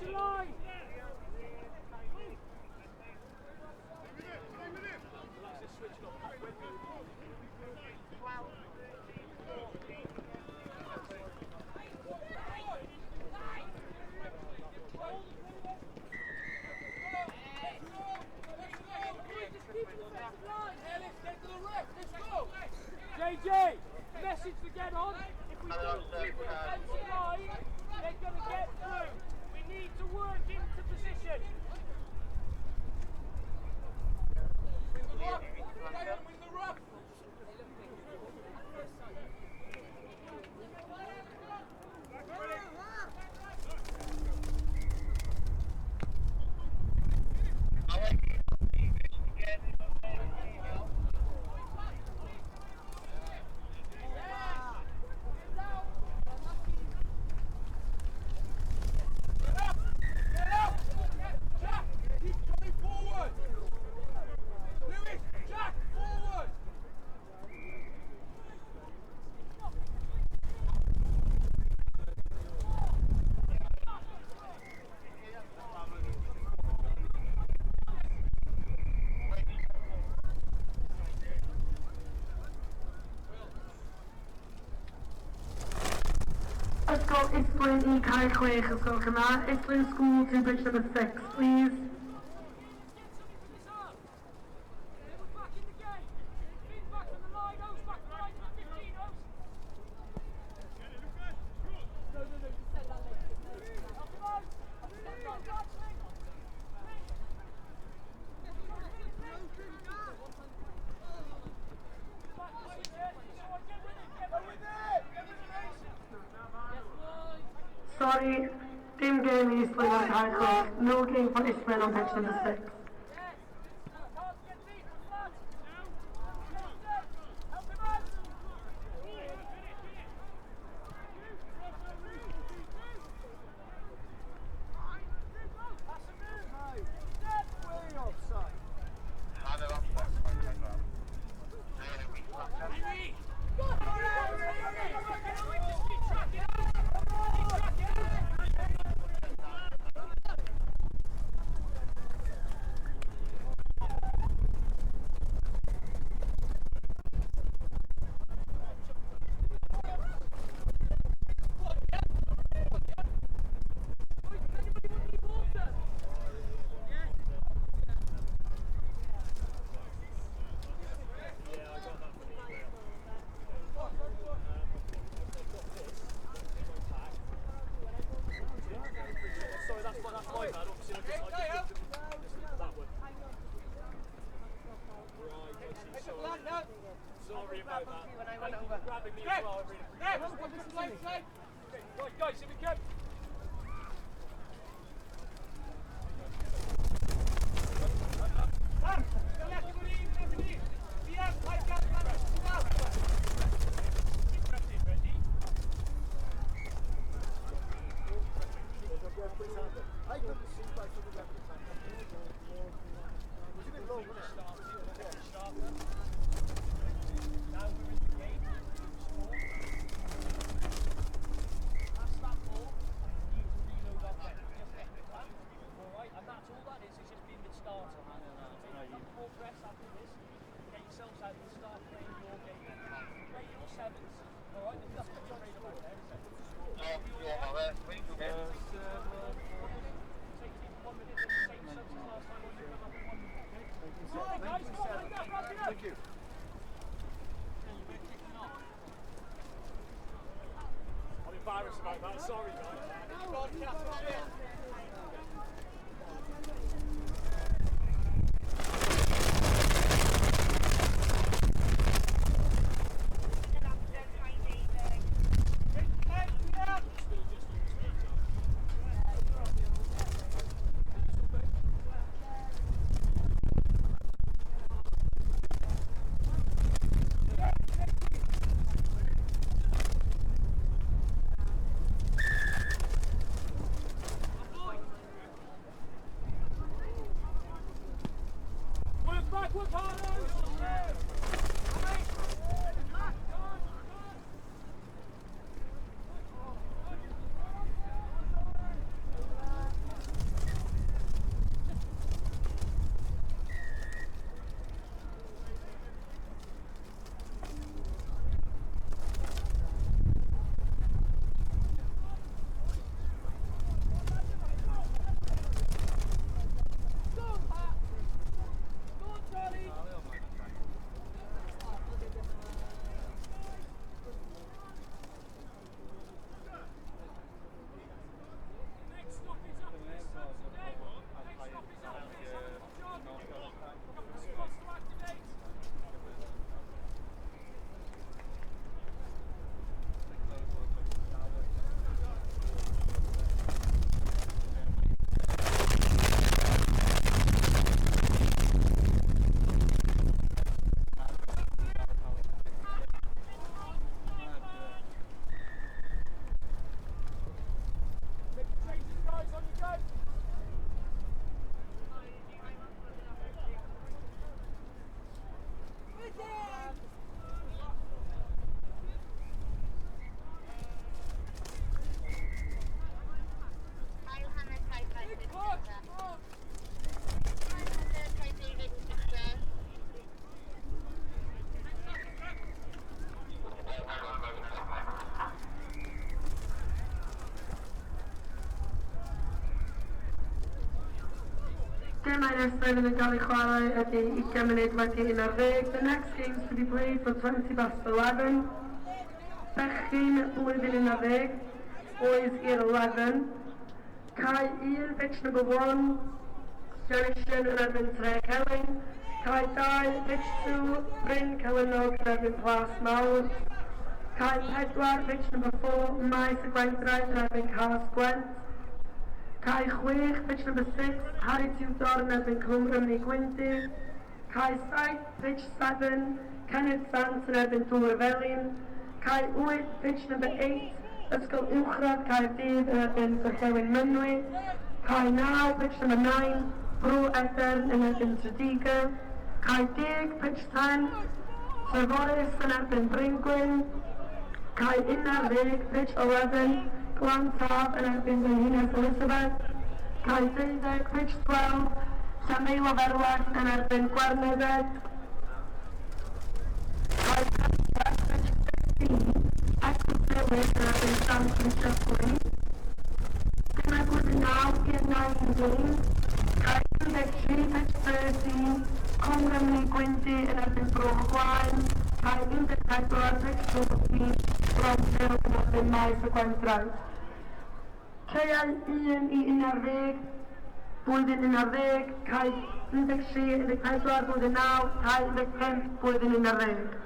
to line. JJ, message to get on. If we don't keep the defensive line, they're going to get through. We need to work into position. Win the ruck. Win the ruck. Isplin Kai Quake has got come out. Isplin School to bridge number 6, please. Sorry, team game Isplin on Kai Quake. No game for Isplin on pitch number 6. Sorry about that. When I went over. Grabbing me as well. I really appreciate it. Right, guys, here we go. I couldn't see by some of that. Was it a bit low, wasn't it? Now we're in the game. Pass that ball. You need to reload off it. Just get the plan. Alright, and that's all that is just being the starter. Take more press after this. Get yourselves out and start playing your game. Play your sevens. Alright, there's nothing to be afraid about there, is there? Thank you. I'm embarrassed about that, sorry guys. Gemau nesaf yn cael ei chwarae ydy 20 munud wedi 11. The next games to be played for 20 past 11. Bechgyn blwyddyn 11, boys year 11. Cai 1, pitch number 1, Jonathan yn erbyn Tre Celyn. Cai 2, pitch 2, Bryn Celynog yn erbyn Plas Mawr. Cai 4, pitch number 4, Maes y Gwendraeth yn erbyn Cas Gwent. Cai 6, pitch number 6, Harry Tudor yn erbyn Cwm Rymni Gwyndy. Cai 7, pitch 7, Kenneth Sant yn erbyn Dŵr y Felin. Cai 8, pitch number 8, Ysgol Uwchradd Caerdydd yn erbyn Gorllewin Mynwy. Cai 9, pitch number 9, Bro Edern yn erbyn Tredigr. Cai 10, pitch 10, Treforys yn erbyn Bryngwyn. Cai 11, pitch 11, Glantaf yn erbyn Frenhines Elizabeth. Cai 12, pitch 12, Llanmeil o Ferwerth yn erbyn Gwerneded. Cai 14, pitch 15, Eglwys Newydd yn erbyn Stanton Shepley. Cai blwyddyn 9 i'r 19. Cai 13, pitch 13, Cwm Rymni Gwyndy yn erbyn Bro Gwaun. Cai 14, pitch 14, Bronfil yn erbyn Maes y Gwendraeth. Ceiau 1 i 11, blwyddyn 11, Cai 13, 14, blwyddyn 9, Cai 15, blwyddyn 11.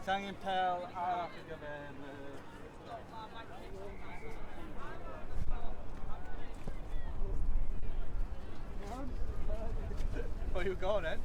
Sangen Pel a gyfer Where you going then?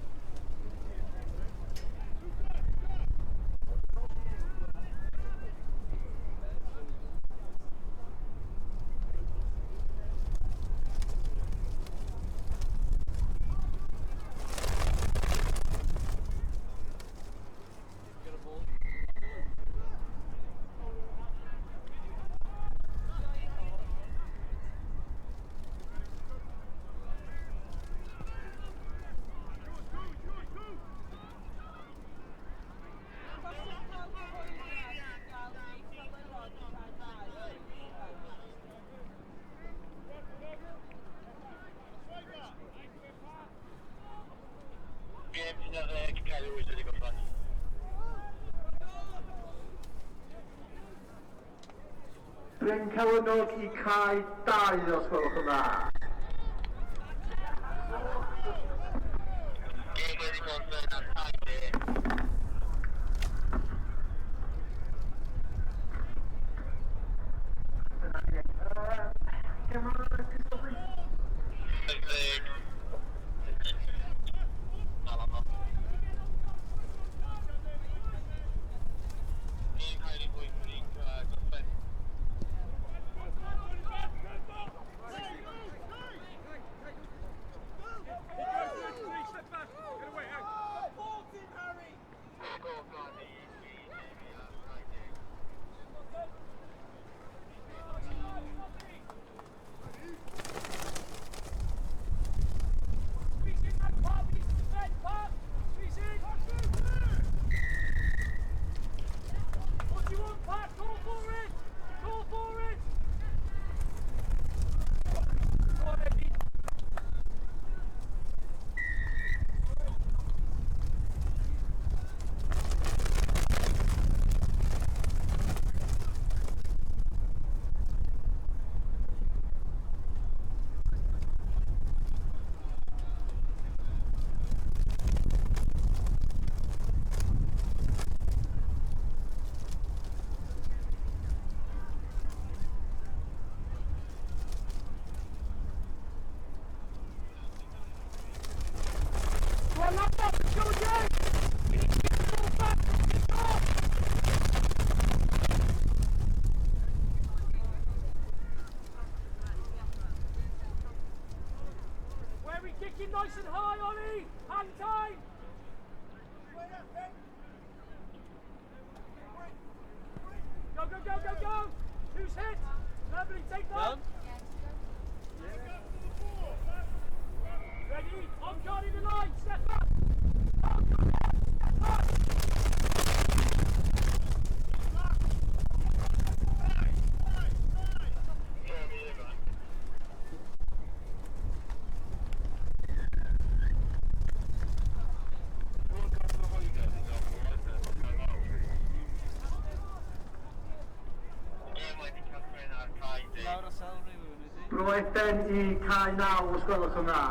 Bryn Celynog i Cai 2 os gwelwch yn dda. nice and high, Ollie. Hang time. Go, go, go, go, go. Who's hit? Lovely, take that. Done? Ready? On guard in the line. Step up. On guard, step up. Lawr y sel rhywun, is he? Roedden i cae naw, os gwelwch yn dda.